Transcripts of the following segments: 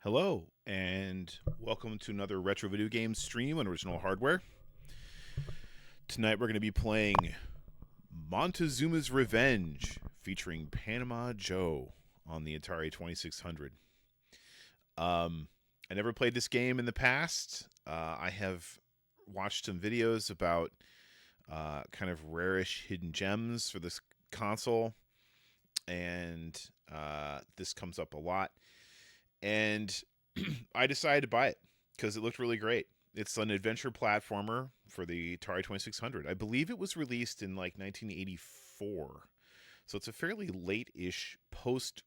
Hello, and welcome to another retro video game stream on original hardware. Tonight we're going to be playing Montezuma's Revenge, featuring Panama Joe on the Atari 2600. I never played this game in the past. I have watched some videos about kind of rarish hidden gems for this console, and this comes up a lot. And I decided to buy it because it looked really great. It's an adventure platformer for the Atari 2600. I believe it was released in like 1984. So it's a fairly late-ish post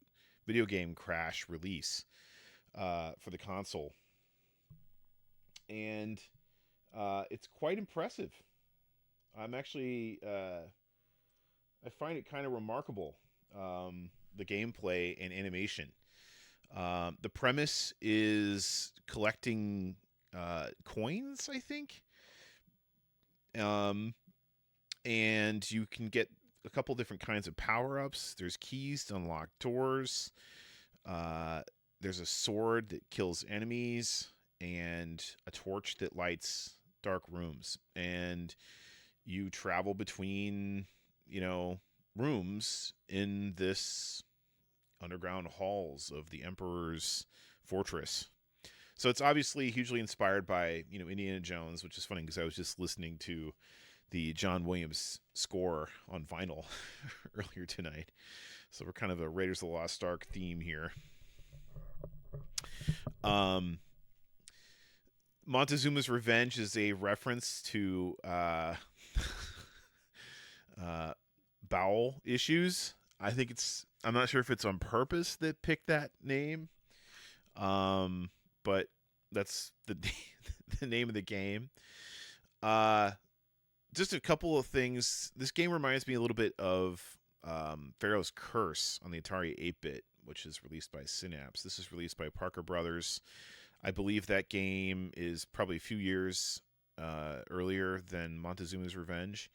video game crash release for the console. And it's quite impressive. I'm actually, I find it kind of remarkable, the gameplay and animation. The premise is collecting coins, I think. Um, and you can get a couple different kinds of power-ups. There's keys to unlock doors. There's a sword that kills enemies and a torch that lights dark rooms. And you travel between, rooms in this underground halls of the Emperor's fortress. So it's obviously hugely inspired by, Indiana Jones, which is funny because I was just listening to the John Williams score on vinyl earlier tonight. So we're kind of a Raiders of the Lost Ark theme here. Montezuma's Revenge is a reference to bowel issues. I'm not sure if it's on purpose that picked that name, but that's the the name of the game. Just a couple of things. This game reminds me a little bit of Pharaoh's Curse on the Atari 8-bit, which is released by Synapse. This is released by Parker Brothers. I believe that game is probably a few years earlier than Montezuma's Revenge.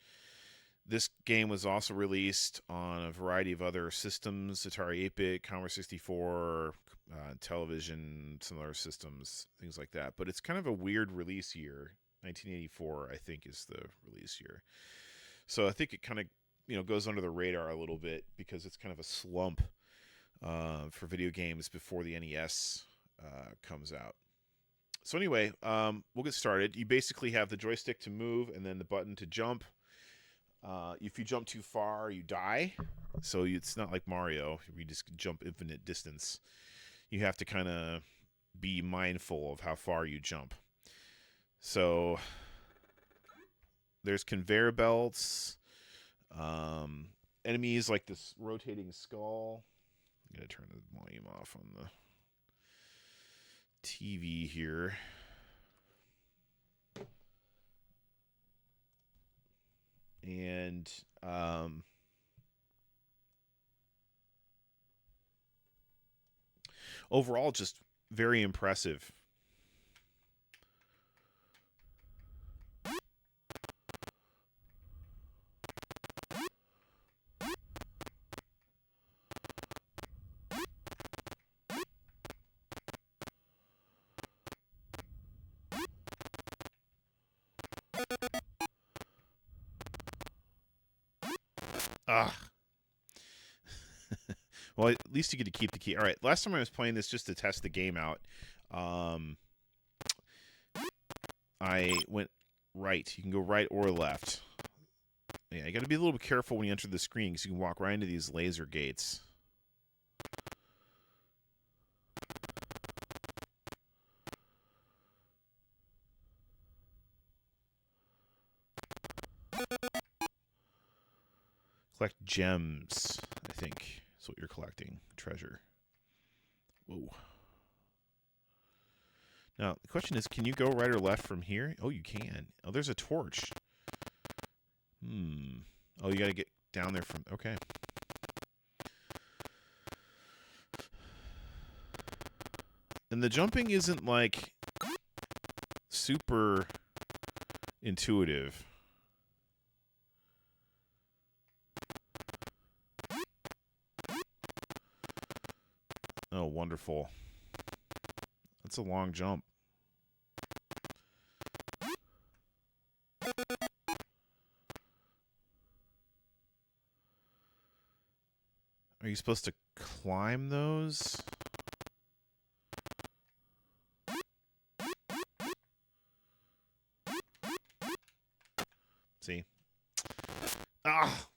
This game was also released on a variety of other systems, Atari 8-bit, Commodore 64, television, some other systems, things like that. But it's kind of a weird release year. 1984, I think, is the release year. So I think it kind of, goes under the radar a little bit because it's kind of a slump for video games before the NES comes out. So anyway, we'll get started. You basically have the joystick to move and then the button to jump. If you jump too far, you die. So it's not like Mario, where you just jump infinite distance. You have to kind of be mindful of how far you jump. So there's conveyor belts, enemies like this rotating skull. I'm going to turn the volume off on the TV here. And overall, just very impressive. Ah. Well, at least you get to keep the key. All right, last time I was playing this just to test the game out, I went right. You can go right or left. Yeah, you got to be a little bit careful when you enter the screen because you can walk right into these laser gates. Collect gems, I think, is what you're collecting. Treasure. Whoa. Now, the question is, can you go right or left from here? Oh, you can. Oh, there's a torch. Oh, you got to get down there from... Okay. And the jumping isn't, like, super intuitive. Oh, wonderful. That's a long jump. Are you supposed to climb those? See? Ah!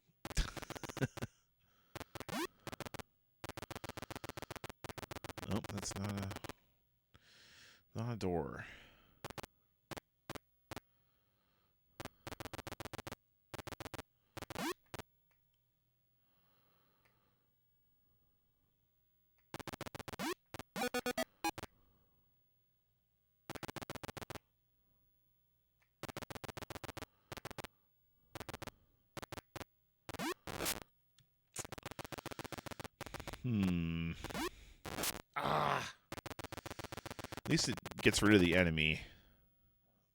Oh, that's not a door. Ah! At least it gets rid of the enemy.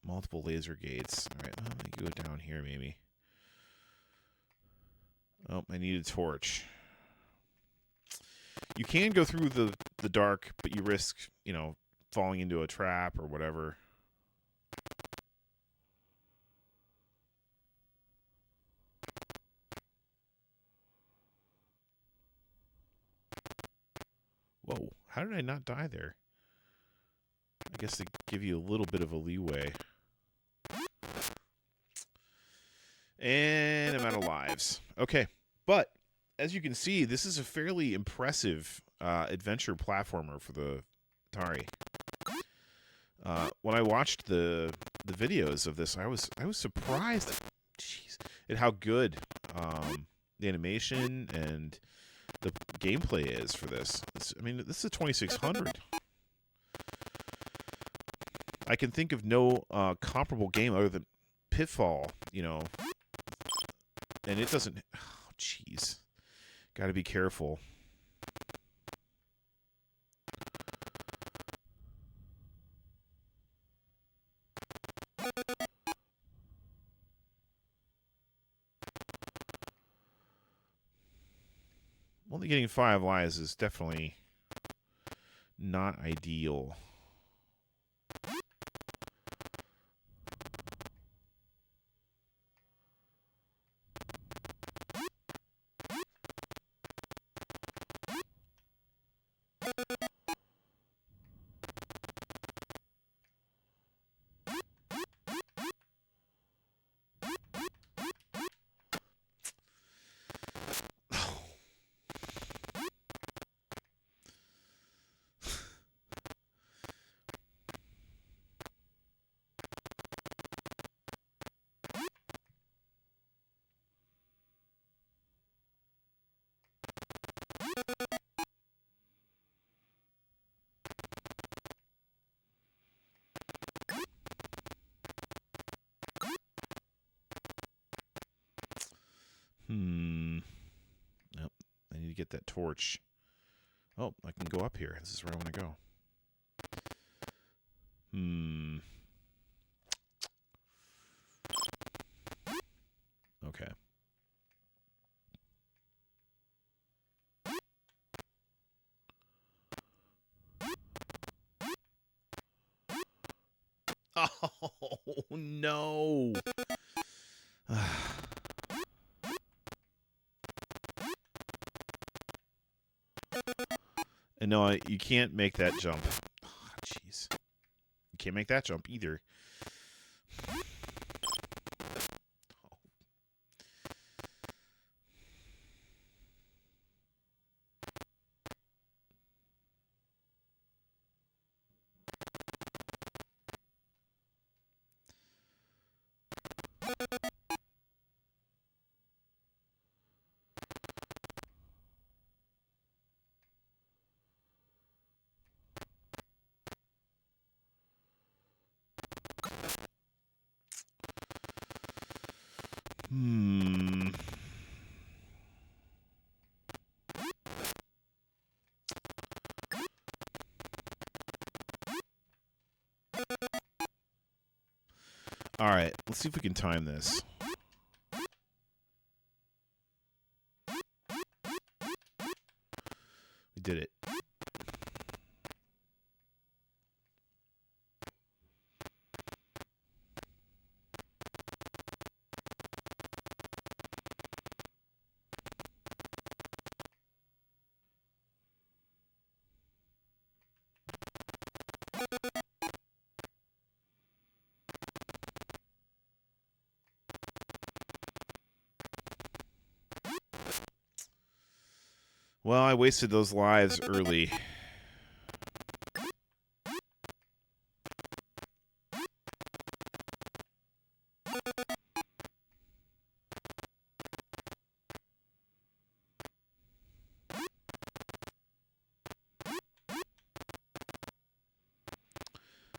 Multiple laser gates. Alright, let me go down here maybe. Oh, I need a torch. You can go through the dark, but you risk, falling into a trap or whatever. Whoa, how did I not die there? I guess they give you a little bit of a leeway. And I'm out of lives. Okay, but as you can see, this is a fairly impressive adventure platformer for the Atari. When I watched the videos of this, I was surprised, at how good the animation and the gameplay is for this. This is a 2600. I can think of no comparable game other than Pitfall, and it doesn't. Oh, jeez, got to be careful. Only getting 5 lives is definitely not ideal. Nope. I need to get that torch. Oh, I can go up here. This is where I want to go. Okay. Oh, no. And no, you can't make that jump. Jeez. You can't make that jump either. All right, let's see if we can time this. We did it. Well, I wasted those lives early.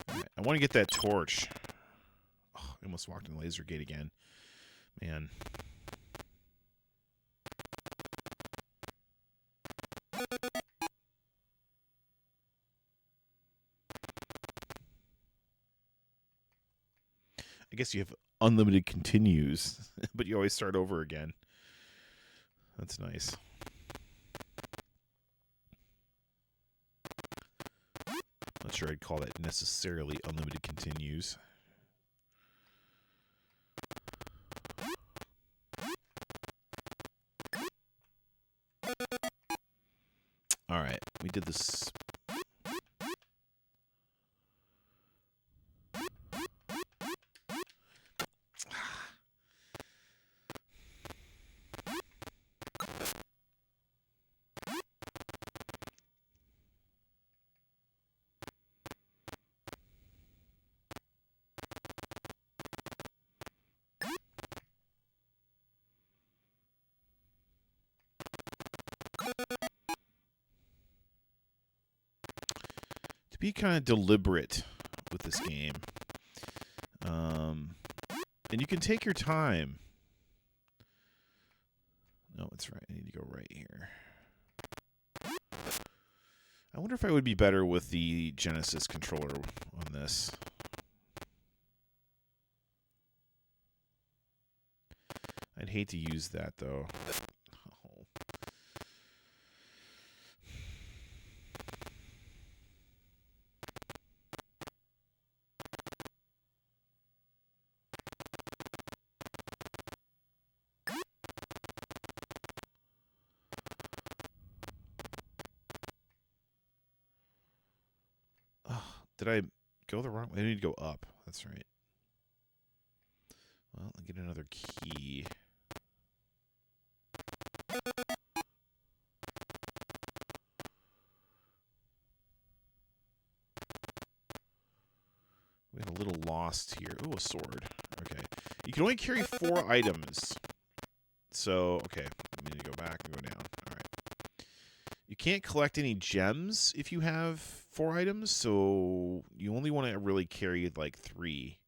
Right, I want to get that torch. Oh, I almost walked in the laser gate again. Man. I guess you have unlimited continues, but you always start over again. That's nice. Not sure I'd call that necessarily unlimited continues. All right, we did this. To be kind of deliberate with this game. And you can take your time. No, that's right. I need to go right here. I wonder if I would be better with the Genesis controller on this. I'd hate to use that, though. Oh. Did I go the wrong way? I need to go up. That's right. Well, I'll get another key. We got a little lost here. Ooh, a sword. Okay. You can only carry 4 items. So, okay. I need to go back and go down. All right. You can't collect any gems if you have 4 items, so you only want to really carry like 3.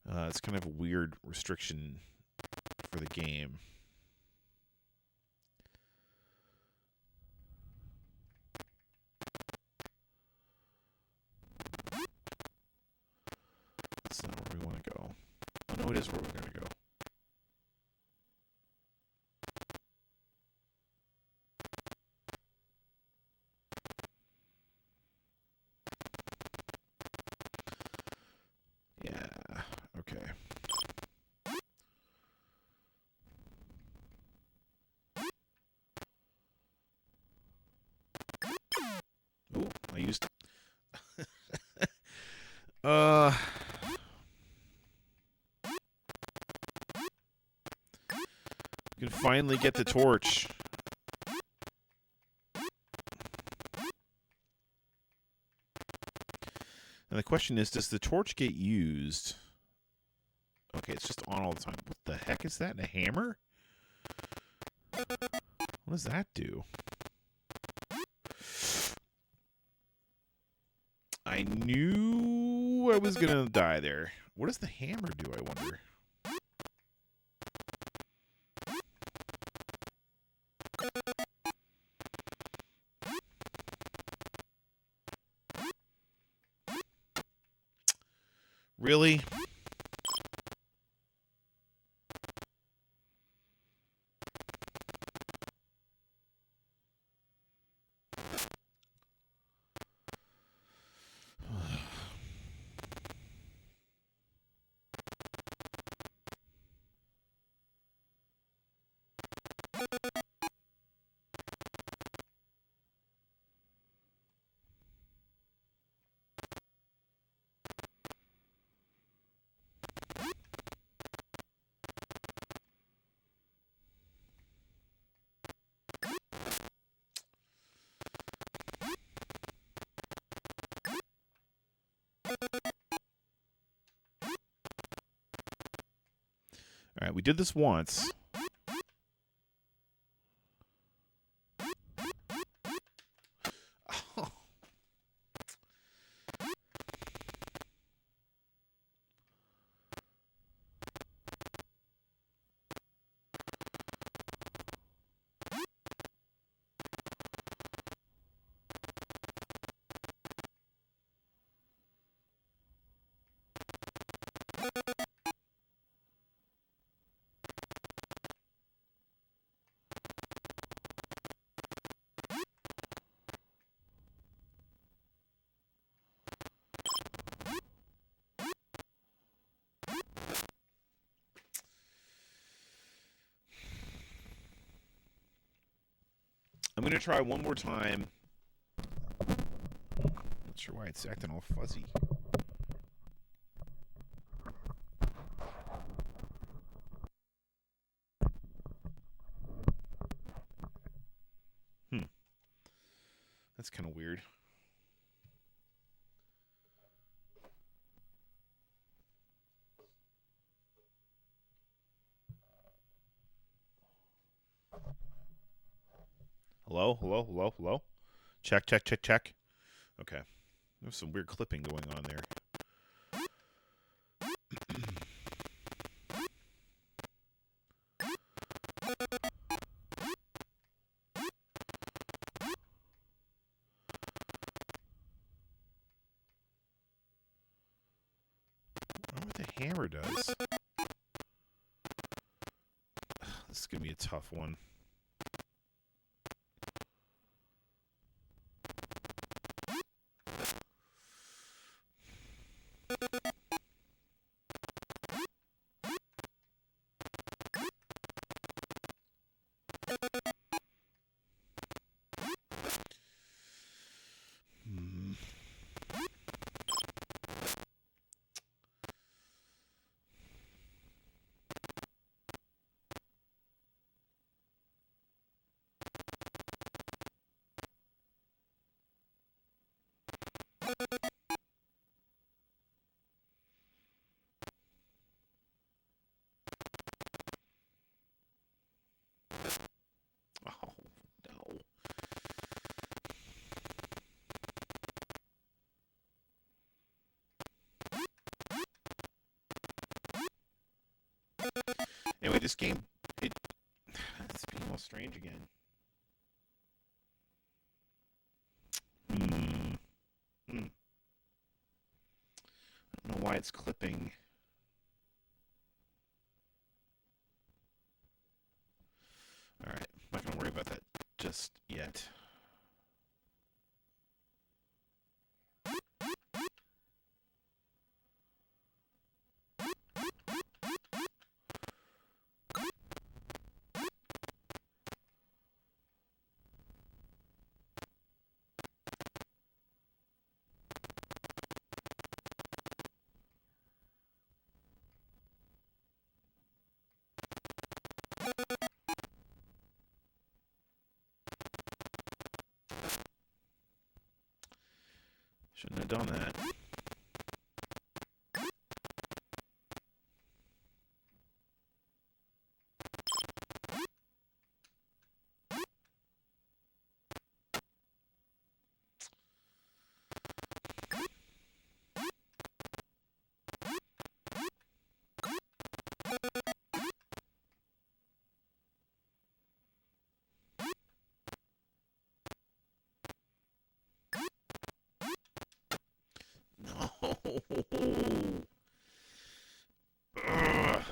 It's kind of a weird restriction for the game. That's not where we want to go. Oh, no, it is where we're going to go. Yeah, okay. Ooh, I used... You can finally get the torch. And the question is, does the torch get used? Okay, it's just on all the time. What the heck is that? A hammer? What does that do? I knew I was going to die there. What does the hammer do, I wonder? Really? We did this once. Oh. I'm going to try one more time. Not sure why it's acting all fuzzy. That's kind of weird. Hello? Hello? Hello? Hello? Check, check, check, check. Okay. There's some weird clipping going on there. I wonder what the hammer does. This is going to be a tough one. Oh, no. Anyway, this game, it's being all strange again. I don't know why it's clipping. Alright, I'm not going to worry about that just yet. Shouldn't have done that. No. Ugh.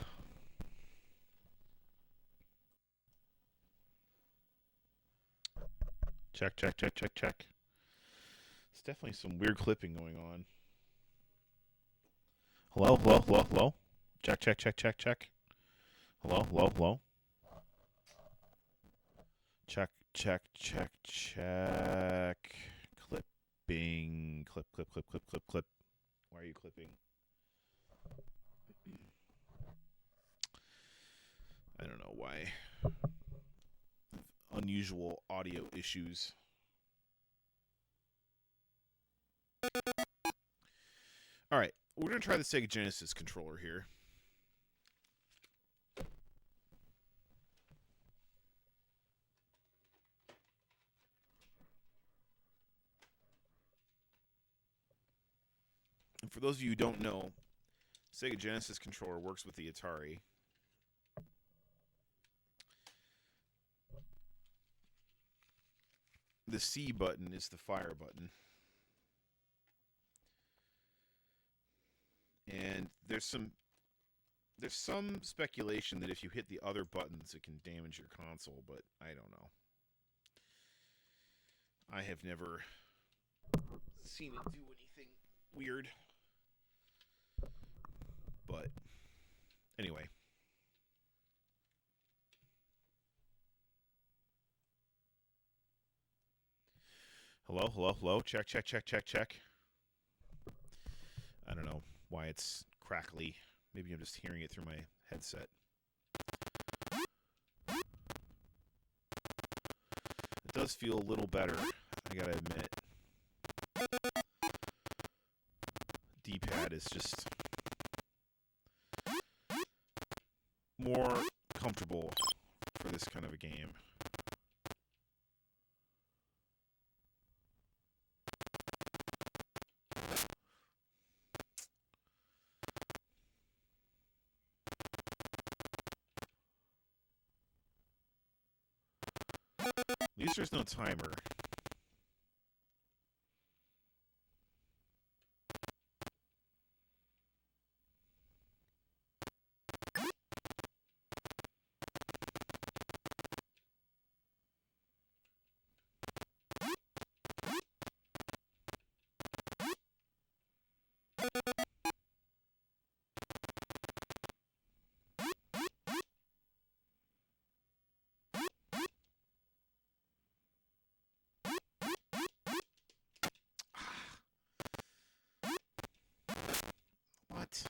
Check, check, check, check, check. There's definitely some weird clipping going on. Hello, hello, hello, hello. Check, check, check, check, check. Hello, hello, hello. Check, check, check, check. Clipping. Clip, clip, clip, clip, clip, clip. Why are you clipping? I don't know why. Unusual audio issues. All right, we're going to try the Sega Genesis controller here. And for those of you who don't know, Sega Genesis controller works with the Atari. The C button is the fire button. And there's some speculation that if you hit the other buttons, it can damage your console, but I don't know. I have never seen it do anything weird. But anyway. Hello, hello, hello. Check, check, check, check, check. I don't know why it's crackly. Maybe I'm just hearing it through my headset. It does feel a little better, I gotta admit. D-pad is just more comfortable for this kind of a game. At least there's no timer. What?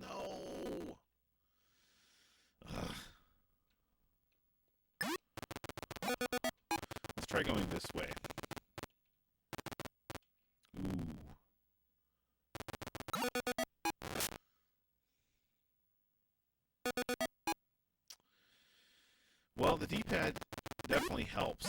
No. Ugh. Let's try going this way. Ooh. Well, the D-pad definitely helps.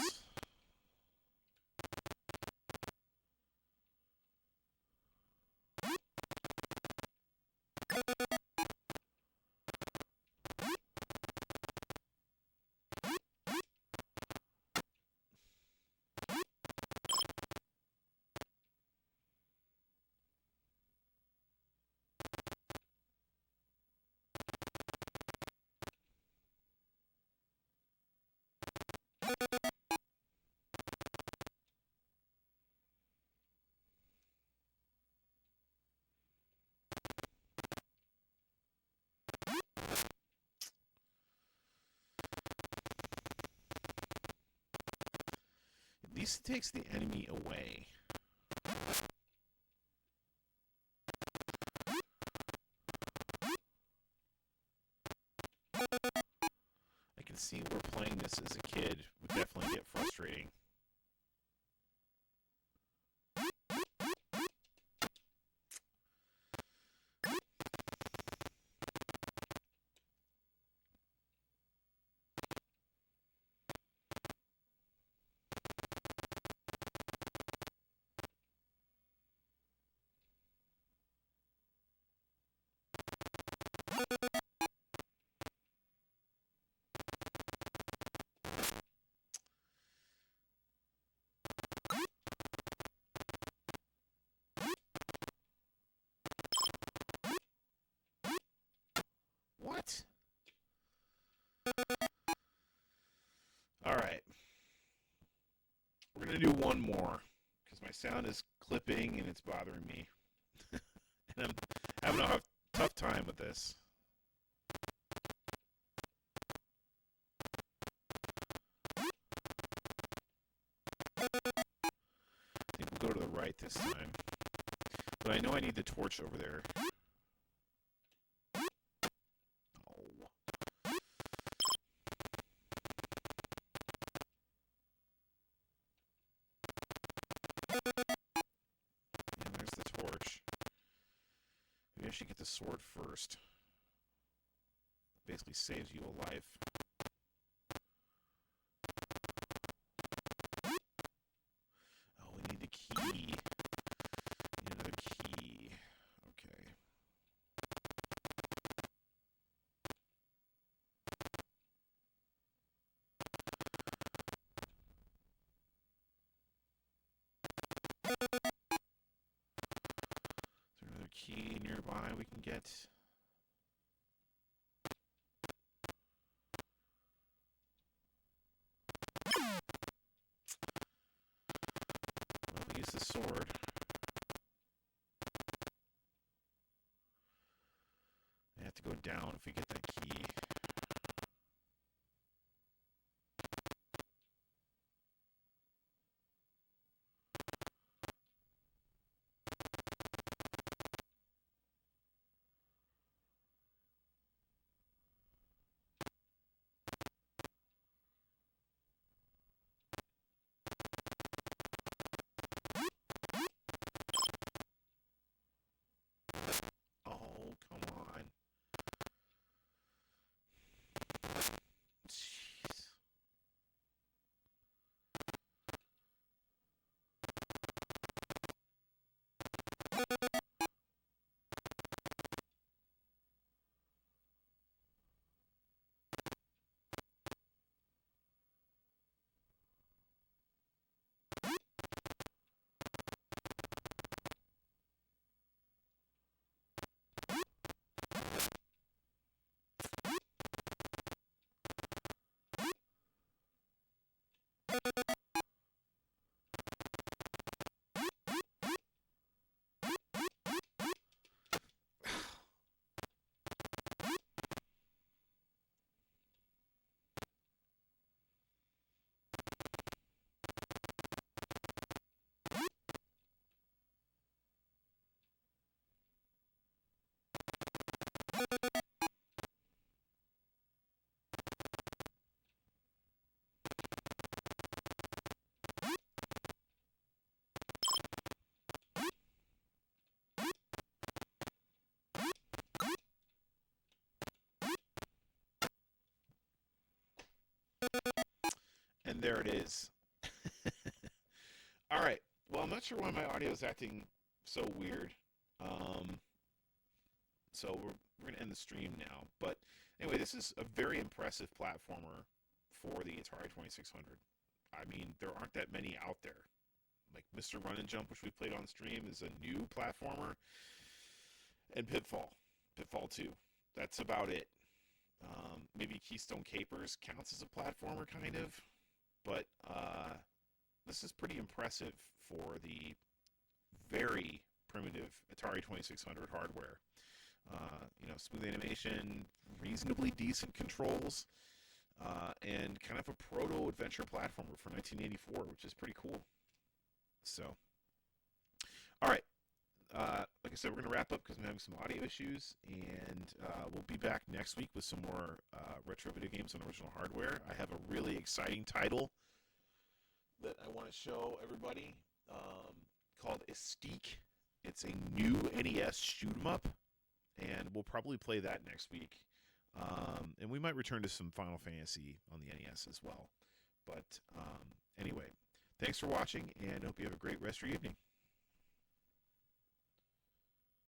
At least it takes the enemy away. I can see where playing this as a kid would definitely get frustrating. do one more because my sound is clipping and it's bothering me. And I'm having a tough time with this. I think we'll go to the right this time. But I know I need the torch over there. Oh. And there's the torch. Maybe I should get the sword first. Basically saves you a life. Oh, we need the key. Need another key. Okay. Is there another key nearby we can get? Well, we use the sword. I have to go down if we get that key. Oh, come on. Jeez. And there it is. All right. Well, I'm not sure why my audio is acting so weird. So we're going to end the stream now. But anyway, this is a very impressive platformer for the Atari 2600. I mean, there aren't that many out there. Like Mr. Run and Jump, which we played on stream, is a new platformer. And Pitfall 2. That's about it. Maybe Keystone Capers counts as a platformer, kind of. But this is pretty impressive for the very primitive Atari 2600 hardware. Smooth animation, reasonably decent controls, and kind of a proto-adventure platformer for 1984, which is pretty cool. So, all right. Like I said, we're going to wrap up because I'm having some audio issues, and we'll be back next week with some more retro video games on original hardware. I have a really exciting title that I want to show everybody called Estique. It's a new NES shoot 'em up, and we'll probably play that next week. And we might return to some Final Fantasy on the NES as well. But anyway, thanks for watching, and I hope you have a great rest of your evening.